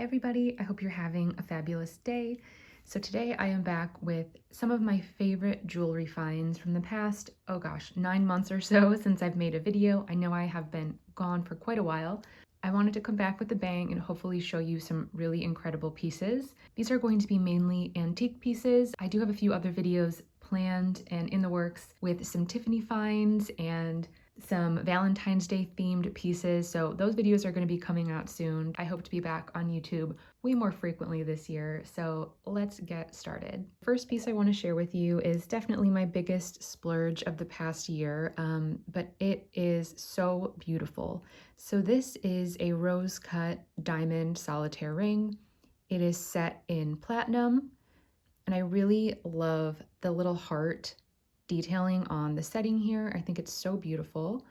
everybody, I hope you're having a fabulous day. So today I am back with some of my favorite jewelry finds from the past, 9 months or so since I've made a video. I know I have been gone for quite a while. I wanted to come back with a bang and hopefully show you some really incredible pieces. These are going to be mainly antique pieces. I do have a few other videos planned and in the works with some Tiffany finds and some Valentine's Day themed pieces. So those videos are going to be coming out soon. I hope to be back on YouTube way more frequently this year. So let's get started. First piece I want to share with you is definitely my biggest splurge of the past year, but it is so beautiful. So this is a rose cut diamond solitaire ring. It is set in platinum, and I really love the little heart detailing on the setting here. I think it's so beautiful.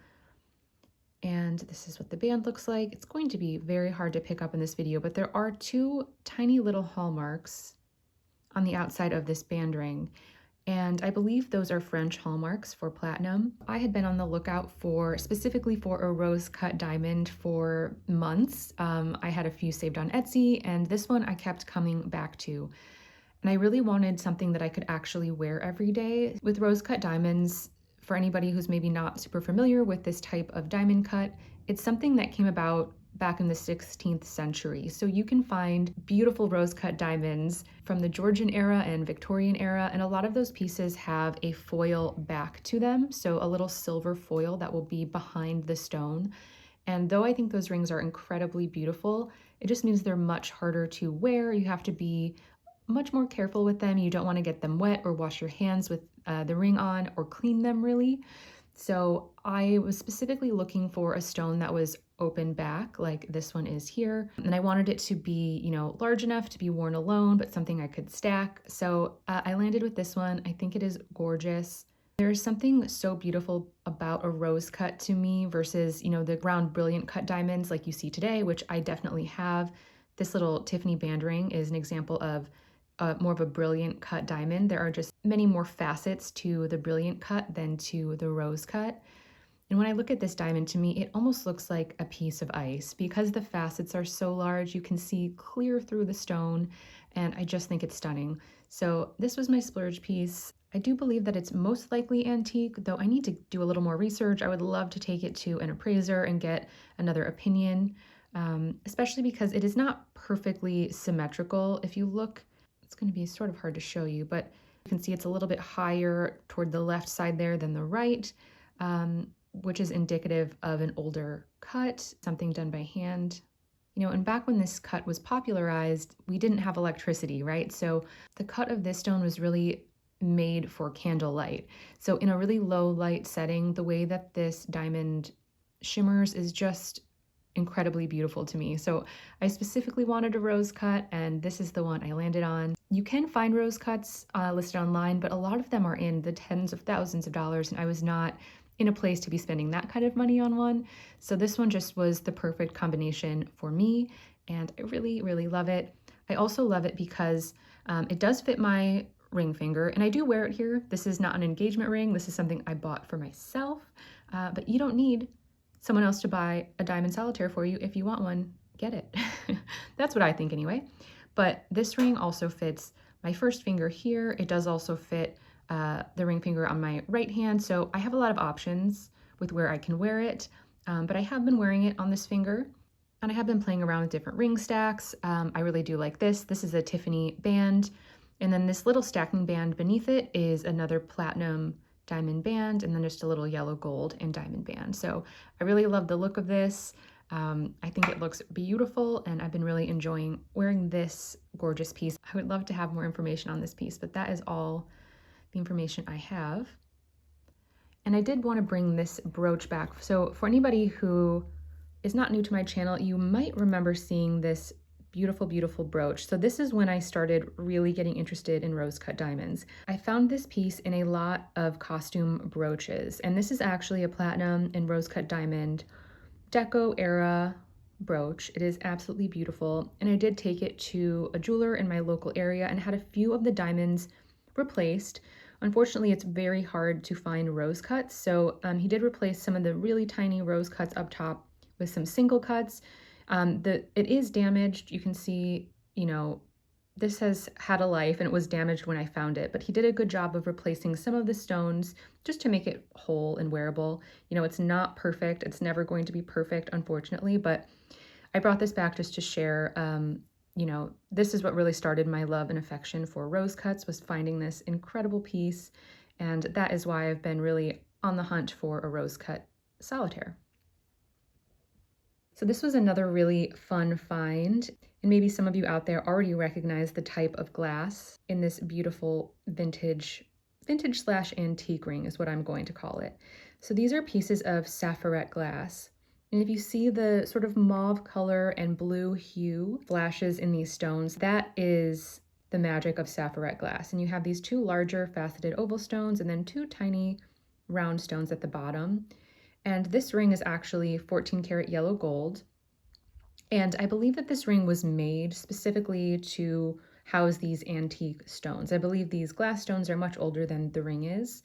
And this is what the band looks like. It's going to be very hard to pick up in this video, but there are two tiny little hallmarks on the outside of this band ring. And I believe those are French hallmarks for platinum. I had been on the lookout specifically for a rose cut diamond for months. I had a few saved on Etsy, and this one I kept coming back to. And I really wanted something that I could actually wear every day. With rose cut diamonds, for anybody who's maybe not super familiar with this type of diamond cut, it's something that came about back in the 16th century. So you can find beautiful rose cut diamonds from the Georgian era and Victorian era, and a lot of those pieces have a foil back to them, so a little silver foil that will be behind the stone. And though I think those rings are incredibly beautiful, it just means they're much harder to wear. You have to be much more careful with them. You don't want to get them wet or wash your hands with the ring on or clean them really. So I was specifically looking for a stone that was open back like this one is here. And I wanted it to be, large enough to be worn alone, but something I could stack. So I landed with this one. I think it is gorgeous. There's something so beautiful about a rose cut to me versus, the round brilliant cut diamonds like you see today, which I definitely have. This little Tiffany band ring is an example of more of a brilliant cut diamond. There are just many more facets to the brilliant cut than to the rose cut. And when I look at this diamond, to me, it almost looks like a piece of ice. Because the facets are so large, you can see clear through the stone, and I just think it's stunning. So this was my splurge piece. I do believe that it's most likely antique, though I need to do a little more research. I would love to take it to an appraiser and get another opinion, especially because it is not perfectly symmetrical. If you look, it's going to be sort of hard to show you, but you can see it's a little bit higher toward the left side there than the right, which is indicative of an older cut, something done by hand. And back when this cut was popularized, we didn't have electricity, right? So the cut of this stone was really made for candlelight. So in a really low light setting, the way that this diamond shimmers is just incredibly beautiful to me. So I specifically wanted a rose cut, and this is the one I landed on. You can find rose cuts listed online, but a lot of them are in the tens of thousands of dollars, and I was not in a place to be spending that kind of money on one. So this one just was the perfect combination for me, and I really, really love it. I also love it because it does fit my ring finger, and I do wear it here. This is not an engagement ring. This is something I bought for myself, but you don't need someone else to buy a diamond solitaire for you. If you want one, get it. That's what I think anyway. But this ring also fits my first finger here. It does also fit the ring finger on my right hand. So I have a lot of options with where I can wear it, but I have been wearing it on this finger, and I have been playing around with different ring stacks. I really do like this. This is a Tiffany band, and then this little stacking band beneath it is another platinum diamond band, and then just a little yellow gold and diamond band. So I really love the look of this. I think it looks beautiful, and I've been really enjoying wearing this gorgeous piece. I would love to have more information on this piece, but that is all the information I have. And I did want to bring this brooch back. So for anybody who is not new to my channel, you might remember seeing this beautiful, beautiful brooch. So this is when I started really getting interested in rose cut diamonds. I found this piece in a lot of costume brooches, and this is actually a platinum and rose cut diamond Deco era brooch. It is absolutely beautiful, and I did take it to a jeweler in my local area and had a few of the diamonds replaced. Unfortunately, it's very hard to find rose cuts, so he did replace some of the really tiny rose cuts up top with some single cuts. It is damaged. You can see, you know, this has had a life and it was damaged when I found it, but he did a good job of replacing some of the stones just to make it whole and wearable. You know, it's not perfect. It's never going to be perfect, unfortunately, but I brought this back just to share. You know, this is what really started my love and affection for rose cuts, was finding this incredible piece. And that is why I've been really on the hunt for a rose cut solitaire. So this was another really fun find, and maybe some of you out there already recognize the type of glass in this beautiful vintage slash antique ring is what I'm going to call it. So these are pieces of Saffiret glass. And if you see the sort of mauve color and blue hue flashes in these stones, that is the magic of Saffiret glass. And you have these two larger faceted oval stones and then two tiny round stones at the bottom. And this ring is actually 14 karat yellow gold. And I believe that this ring was made specifically to house these antique stones. I believe these glass stones are much older than the ring is.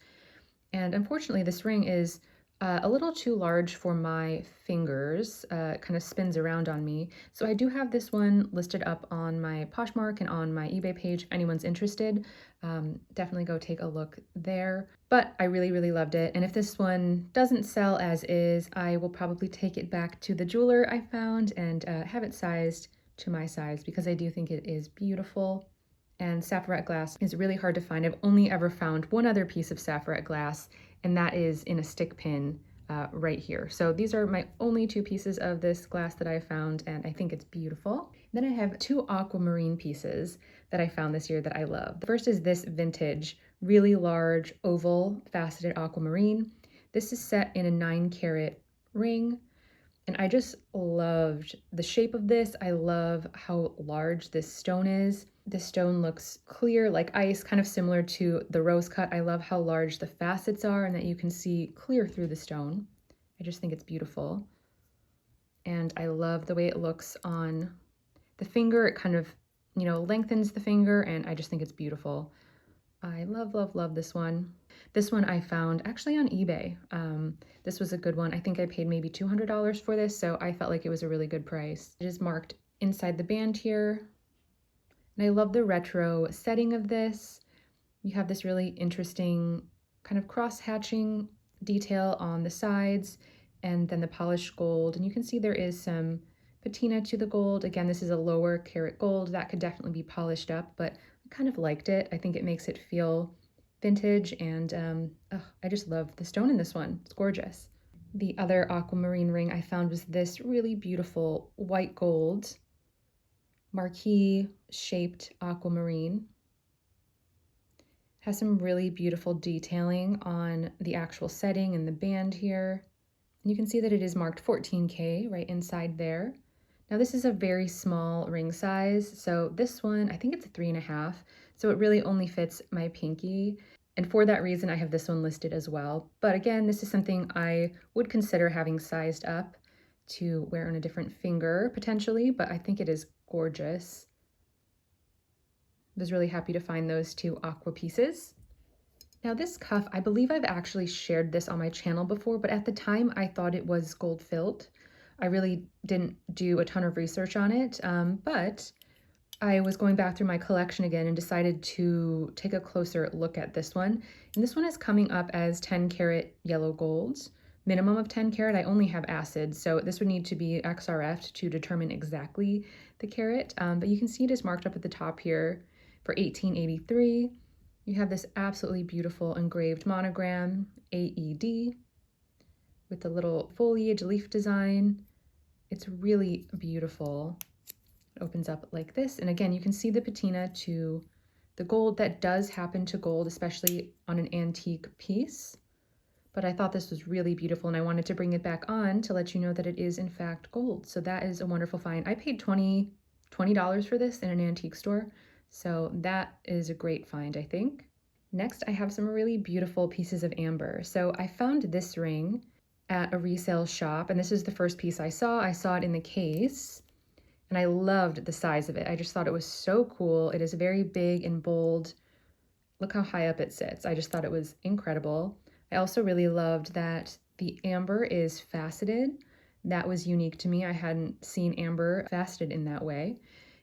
And unfortunately, this ring is a little too large for my fingers. It kind of spins around on me. So I do have this one listed up on my Poshmark and on my eBay page if anyone's interested. Definitely go take a look there. But I really, really loved it. And if this one doesn't sell as is, I will probably take it back to the jeweler I found and have it sized to my size because I do think it is beautiful. And Saffiret glass is really hard to find. I've only ever found one other piece of Saffiret glass, and that is in a stick pin right here. So these are my only two pieces of this glass that I found, and I think it's beautiful. Then I have two aquamarine pieces that I found this year that I love. The first is this vintage, really large oval faceted aquamarine. This is set in a 9 karat ring. And I just loved the shape of this. I love how large this stone is. This stone looks clear like ice, kind of similar to the rose cut. I love how large the facets are and that you can see clear through the stone. I just think it's beautiful. And I love the way it looks on the finger. It kind of, you know, lengthens the finger, and I just think it's beautiful. I love, love, love this one. This one I found actually on eBay. This was a good one. I think I paid maybe $200 for this, so I felt like it was a really good price. It is marked inside the band here. And I love the retro setting of this. You have this really interesting kind of cross-hatching detail on the sides and then the polished gold. And you can see there is some patina to the gold. Again, this is a lower carat gold. That could definitely be polished up, but I kind of liked it. I think it makes it feel vintage, and I just love the stone in this one. It's gorgeous. The other aquamarine ring I found was this really beautiful white gold marquee shaped aquamarine. Has some really beautiful detailing on the actual setting and the band here. And you can see that it is marked 14K right inside there. Now this is a very small ring size, so this one, I think it's a 3.5, so it really only fits my pinky. And for that reason, I have this one listed as well. But again, this is something I would consider having sized up to wear on a different finger potentially, but I think it is gorgeous. I was really happy to find those two aqua pieces. Now this cuff, I believe I've actually shared this on my channel before, but at the time I thought it was gold filled. I really didn't do a ton of research on it, but I was going back through my collection again and decided to take a closer look at this one. And this one is coming up as 10 karat yellow golds, minimum of 10 karat. I only have acid, so this would need to be XRF'd to determine exactly the carat. But you can see it is marked up at the top here for 1883. You have this absolutely beautiful engraved monogram, AED, with the little foliage leaf design. It's really beautiful. It opens up like this. And again, you can see the patina to the gold. That does happen to gold, especially on an antique piece. But I thought this was really beautiful, and I wanted to bring it back on to let you know that it is in fact gold. So that is a wonderful find. I paid $20 for this in an antique store. So that is a great find, I think. Next, I have some really beautiful pieces of amber. So I found this ring at a resale shop, and this is the first piece I saw. I saw it in the case, and I loved the size of it. I just thought it was so cool. It is very big and bold. Look how high up it sits. I just thought it was incredible. I also really loved that the amber is faceted. That was unique to me. I hadn't seen amber faceted in that way.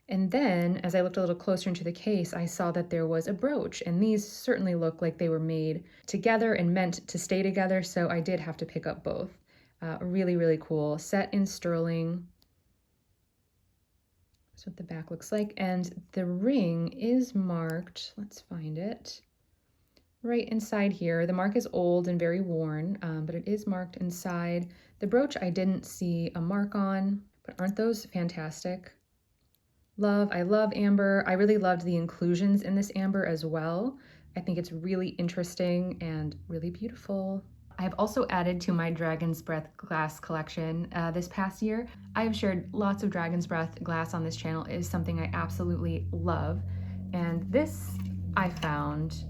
And then as I looked a little closer into the case, I saw that there was a brooch, and these certainly look like they were made together and meant to stay together, so I did have to pick up both. Really, really cool. Set in sterling. That's what the back looks like. And the ring is marked, let's find it, right inside here. The mark is old and very worn, but it is marked inside. The brooch I didn't see a mark on, but aren't those fantastic? I love amber. I really loved the inclusions in this amber as well. I think it's really interesting and really beautiful. I've also added to my Dragon's Breath glass collection this past year. I've shared lots of Dragon's Breath glass on this channel. It is something I absolutely love. And this I found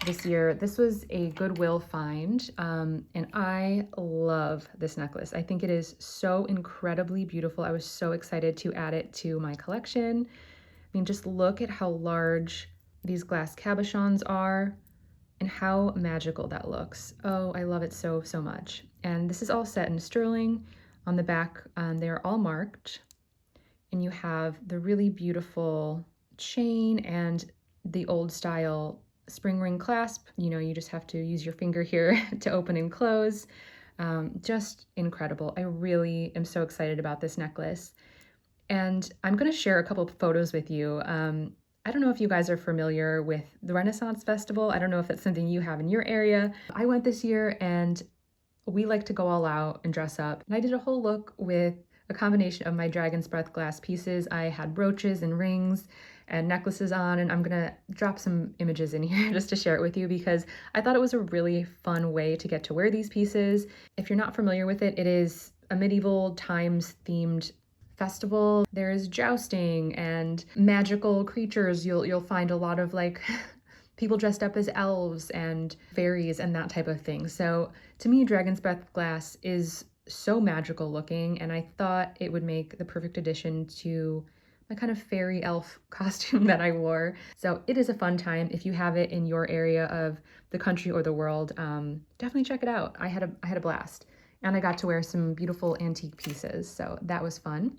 this year. This was a Goodwill find, and I love this necklace. I think it is so incredibly beautiful. I was so excited to add it to my collection. I mean, just look at how large these glass cabochons are and how magical that looks. Oh, I love it so, so much. And this is all set in sterling. On the back, they're all marked, and you have the really beautiful chain and the old style spring ring clasp. You know, you just have to use your finger here to open and close. Just incredible. I really am so excited about this necklace. And I'm going to share a couple of photos with you. I don't know if you guys are familiar with the Renaissance Festival. I don't know if that's something you have in your area. I went this year and we like to go all out and dress up. And I did a whole look with a combination of my Dragon's Breath glass pieces. I had brooches and rings and necklaces on, and I'm gonna drop some images in here just to share it with you because I thought it was a really fun way to get to wear these pieces. If you're not familiar with it, it is a medieval times themed festival. There's jousting and magical creatures. You'll find a lot of like people dressed up as elves and fairies and that type of thing. So to me, Dragon's Breath glass is so magical looking, and I thought it would make the perfect addition to my kind of fairy elf costume that I wore. So it is a fun time. If you have it in your area of the country or the world, definitely check it out. I had a blast, and I got to wear some beautiful antique pieces, so that was fun.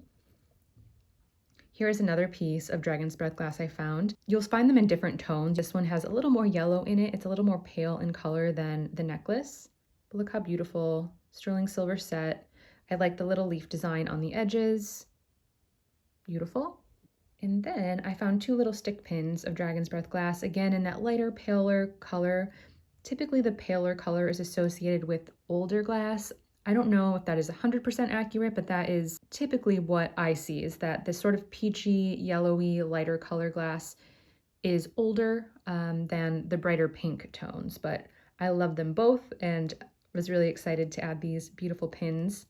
Here's another piece of Dragon's Breath glass I found. You'll find them in different tones. This one has a little more yellow in it. It's a little more pale in color than the necklace. But look how beautiful. Sterling silver set. I like the little leaf design on the edges. Beautiful. And then I found two little stick pins of Dragon's Breath glass, again in that lighter, paler color. Typically the paler color is associated with older glass. I don't know if that is 100% accurate, but that is typically what I see, is that this sort of peachy, yellowy, lighter color glass is older than the brighter pink tones. But I love them both and was really excited to add these beautiful pins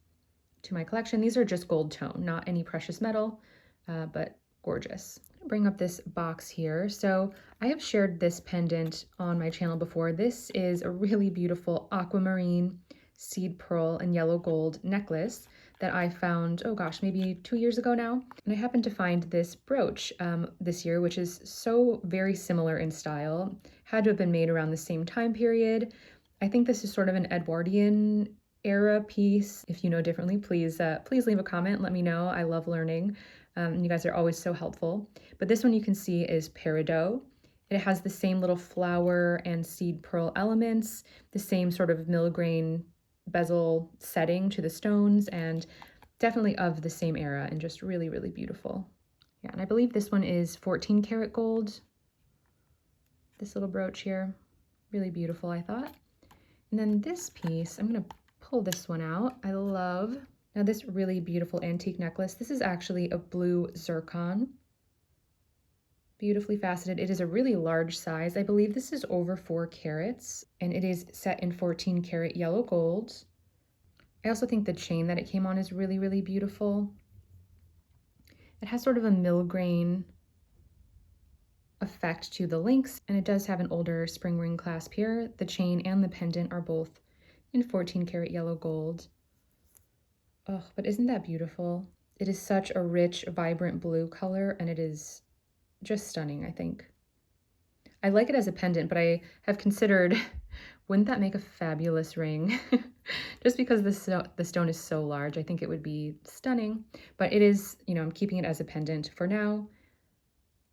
to my collection. These are just gold tone, not any precious metal, but gorgeous. I'm gonna bring up this box here. So I have shared this pendant on my channel before. This is a really beautiful aquamarine seed pearl and yellow gold necklace that I found, oh gosh, maybe 2 years ago now. And I happened to find this brooch this year, which is so very similar in style. Had to have been made around the same time period. I think this is sort of an Edwardian era piece. If you know differently, please leave a comment. Let me know. I love learning. You guys are always so helpful. But this one you can see is peridot. It has the same little flower and seed pearl elements, the same sort of milligrain bezel setting to the stones, and definitely of the same era and just really, really beautiful. Yeah, and I believe this one is 14 karat gold. This little brooch here, really beautiful, I thought. And then this piece, I'm gonna pull this one out. I love, now this really beautiful antique necklace. This is actually a blue zircon. Beautifully faceted. It is a really large size. I believe this is over 4 carats, and it is set in 14 karat yellow gold. I also think the chain that it came on is really, really beautiful. It has sort of a milligrain effect to the links, and it does have an older spring ring clasp here. The chain and the pendant are both in 14 karat yellow gold. Oh, but isn't that beautiful? It is such a rich, vibrant blue color, and it is just stunning, I think. I like it as a pendant, but I have considered Wouldn't that make a fabulous ring? Just because the stone is so large, I think it would be stunning. But it is, you know, I'm keeping it as a pendant for now.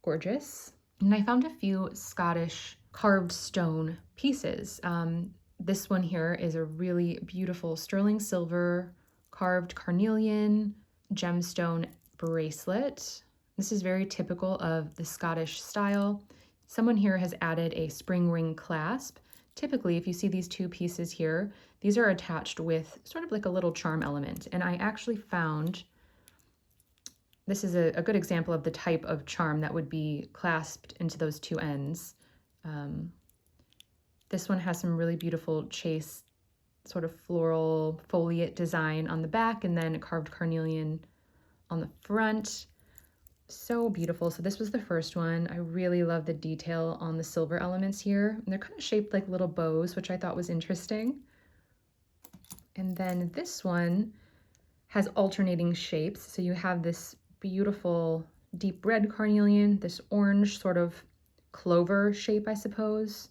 Gorgeous. And I found a few Scottish carved stone pieces. This one here is a really beautiful sterling silver carved carnelian gemstone bracelet. This is very typical of the Scottish style. Someone here has added a spring ring clasp. Typically, if you see these two pieces here, these are attached with sort of like a little charm element. And I actually found, this is a good example of the type of charm that would be clasped into those two ends. This one has some really beautiful chase, sort of floral foliate design on the back, and then a carved carnelian on the front. So beautiful. So this was the first one. I really love the detail on the silver elements here. And they're kind of shaped like little bows, which I thought was interesting. And then this one has alternating shapes. So you have this beautiful deep red carnelian, this orange sort of clover shape, I suppose.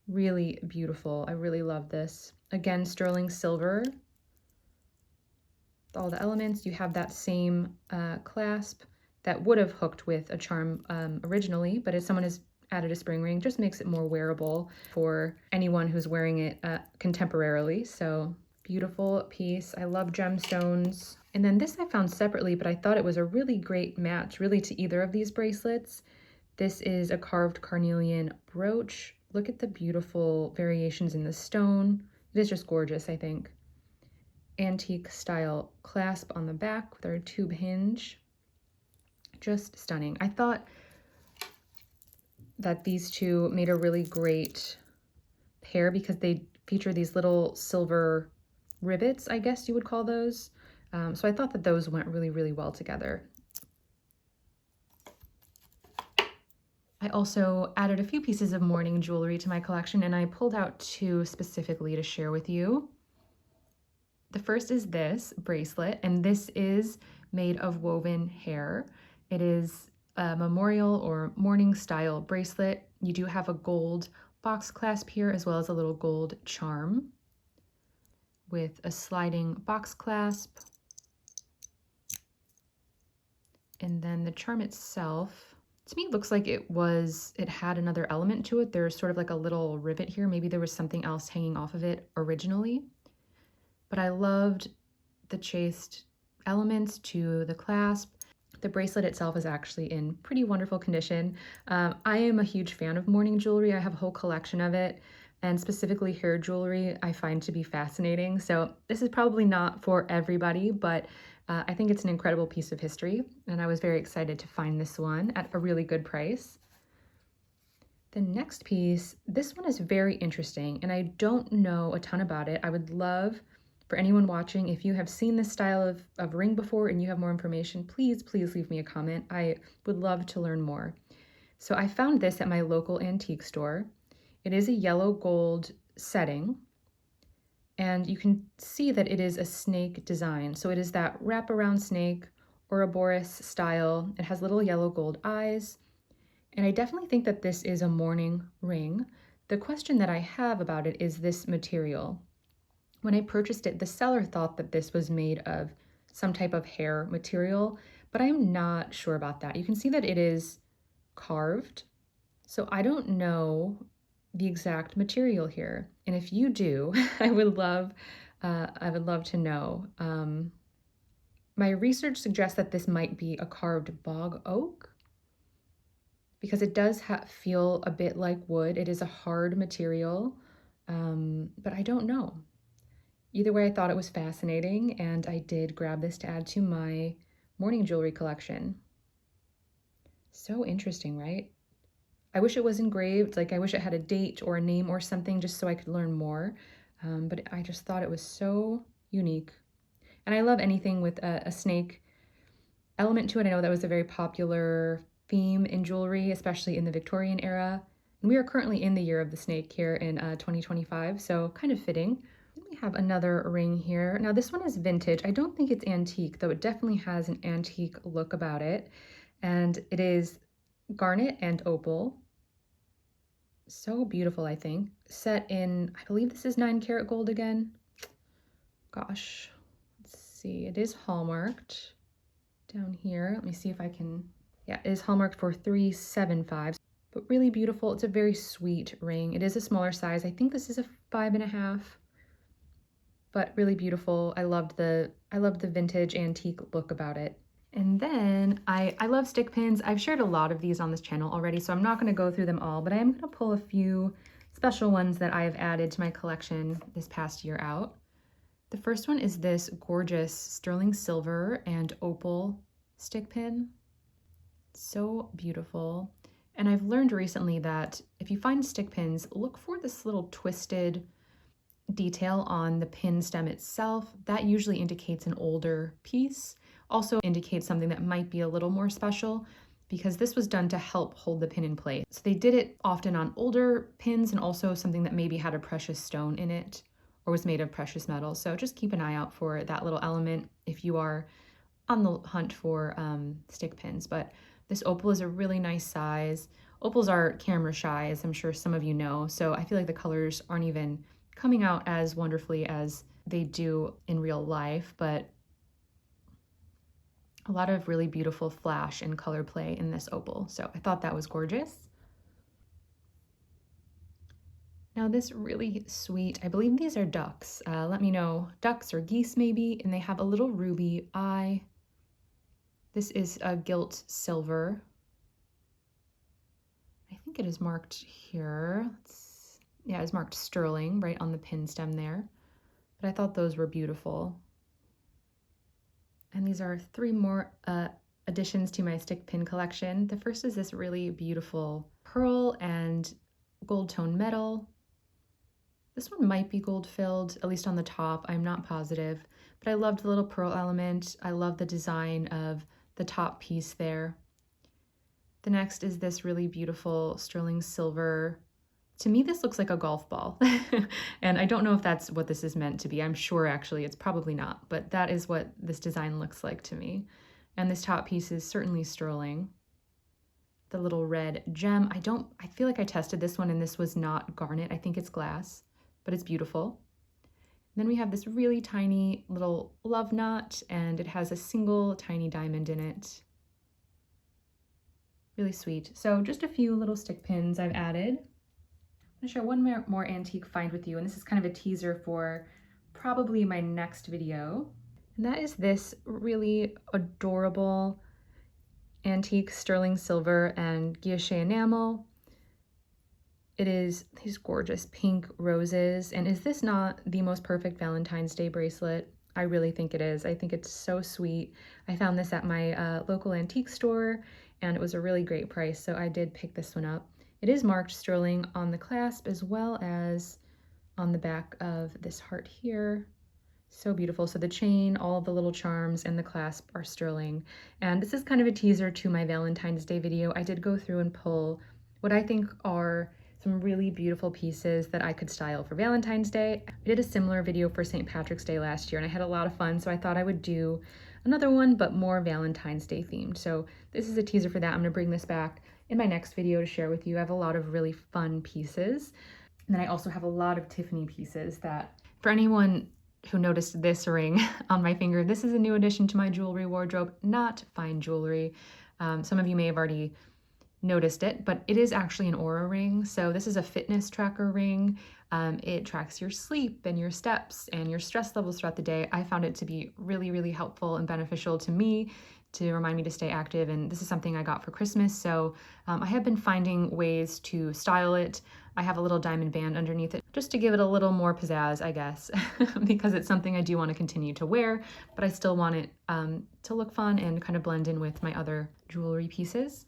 Really beautiful. I really love this. Again, sterling silver. All the elements, you have that same clasp that would have hooked with a charm originally, but as someone has added a spring ring, just makes it more wearable for anyone who's wearing it contemporarily. So beautiful piece. I love gemstones. And then this I found separately, but I thought it was a really great match really to either of these bracelets. This is a carved carnelian brooch. Look at the beautiful variations in the stone. It is just gorgeous, I think. Antique style clasp on the back with our tube hinge. Just stunning. I thought that these two made a really great pair because they feature these little silver rivets, I guess you would call those. So I thought that those went really, really well together. I also added a few pieces of mourning jewelry to my collection, and I pulled out two specifically to share with you. The first is this bracelet, and this is made of woven hair. It is a memorial or mourning style bracelet. You do have a gold box clasp here as well as a little gold charm with a sliding box clasp. And then the charm itself, to me, looks like it had another element to it. There's sort of like a little rivet here. Maybe there was something else hanging off of it originally. But I loved the chased elements to the clasp. The bracelet itself is actually in pretty wonderful condition. I am a huge fan of mourning jewelry. I have a whole collection of it, and specifically hair jewelry I find to be fascinating. So this is probably not for everybody, but I think it's an incredible piece of history, and I was very excited to find this one at a really good price. The next piece, this one is very interesting, and I don't know a ton about it. I would love for anyone watching, if you have seen this style of ring before and you have more information, please leave me a comment. I would love to learn more. So I found this at my local antique store. It is a yellow gold setting, and you can see that it is a snake design. So it is that wraparound snake, Ouroboros style. It has little yellow gold eyes, and I definitely think that this is a mourning ring. The question that I have about it is this material. When I purchased it, the seller thought that this was made of some type of hair material, but I'm not sure about that. You can see that it is carved, so I don't know the exact material here. And if you do, I would love to know. My research suggests that this might be a carved bog oak because it does feel a bit like wood. It is a hard material, but I don't know. Either way, I thought it was fascinating, and I did grab this to add to my mourning jewelry collection. So interesting, right? I wish it was engraved, like I wish it had a date or a name or something just so I could learn more, but I just thought it was so unique. And I love anything with a snake element to it. I know that was a very popular theme in jewelry, especially in the Victorian era. And we are currently in the year of the snake here in 2025, so kind of fitting. We have another ring here. Now this one is vintage. I don't think it's antique, though it definitely has an antique look about it. And it is garnet and opal. So beautiful, I think. Set in, I believe this is 9 karat gold again. Gosh, let's see. It is hallmarked down here. Let me see if I can, yeah, it is hallmarked for 375, but really beautiful. It's a very sweet ring. It is a smaller size. I think this is a 5.5, but really beautiful. I loved the vintage antique look about it. And then I love stick pins. I've shared a lot of these on this channel already, so I'm not going to go through them all, but I am going to pull a few special ones that I have added to my collection this past year out. The first one is this gorgeous sterling silver and opal stick pin. So beautiful. And I've learned recently that if you find stick pins, look for this little twisted detail on the pin stem itself. That usually indicates an older piece. Also indicates something that might be a little more special, because this was done to help hold the pin in place. So they did it often on older pins, and also something that maybe had a precious stone in it or was made of precious metal. So just keep an eye out for that little element if you are on the hunt for stick pins. But this opal is a really nice size. Opals are camera shy, as I'm sure some of you know, so I feel like the colors aren't even coming out as wonderfully as they do in real life, but a lot of really beautiful flash and color play in this opal. So I thought that was gorgeous. Now this really sweet, I believe these are ducks. Let me know, ducks or geese maybe, and they have a little ruby eye. This is a gilt silver. I think it is marked here. Yeah, it's marked sterling right on the pin stem there. But I thought those were beautiful. And these are 3 more additions to my stick pin collection. The first is this really beautiful pearl and gold tone metal. This one might be gold filled, at least on the top. I'm not positive, but I loved the little pearl element. I love the design of the top piece there. The next is this really beautiful sterling silver. To me, this looks like a golf ball. And I don't know if that's what this is meant to be. I'm sure actually it's probably not, but that is what this design looks like to me. And this top piece is certainly sterling. The little red gem, I feel like I tested this one and this was not garnet. I think it's glass, but it's beautiful. And then we have this really tiny little love knot, and it has a single tiny diamond in it. Really sweet. So just a few little stick pins I've added. I'm going to share one more antique find with you, and this is kind of a teaser for probably my next video. And that is this really adorable antique sterling silver and guilloche enamel. It is these gorgeous pink roses. And is this not the most perfect Valentine's Day bracelet? I really think it is. I think it's so sweet. I found this at my local antique store, and it was a really great price, so I did pick this one up. It is marked sterling on the clasp as well as on the back of this heart here. So beautiful. So the chain, all of the little charms, and the clasp are sterling. And this is kind of a teaser to my Valentine's Day video. I did go through and pull what I think are some really beautiful pieces that I could style for Valentine's Day. I did a similar video for St. Patrick's Day last year, and I had a lot of fun, so I thought I would do another one, but more Valentine's Day themed. So this is a teaser for that. I'm gonna bring this back in my next video to share with you. I have a lot of really fun pieces. And then I also have a lot of Tiffany pieces that, for anyone who noticed this ring on my finger, this is a new addition to my jewelry wardrobe, not fine jewelry. Some of you may have already noticed it, but it is actually an Oura ring. So this is a fitness tracker ring. It tracks your sleep and your steps and your stress levels throughout the day. I found it to be really, really helpful and beneficial to me to remind me to stay active. And this is something I got for Christmas. So I have been finding ways to style it. I have a little diamond band underneath it just to give it a little more pizzazz, I guess, because it's something I do want to continue to wear, but I still want it to look fun and kind of blend in with my other jewelry pieces.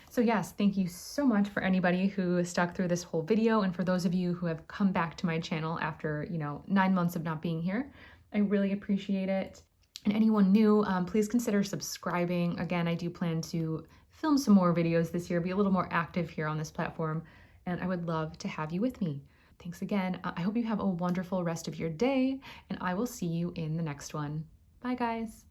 So yes, thank you so much for anybody who stuck through this whole video, and for those of you who have come back to my channel after, 9 months of not being here. I really appreciate it. And anyone new, please consider subscribing. Again, I do plan to film some more videos this year, be a little more active here on this platform, and I would love to have you with me. Thanks again. I hope you have a wonderful rest of your day, and I will see you in the next one. Bye, guys.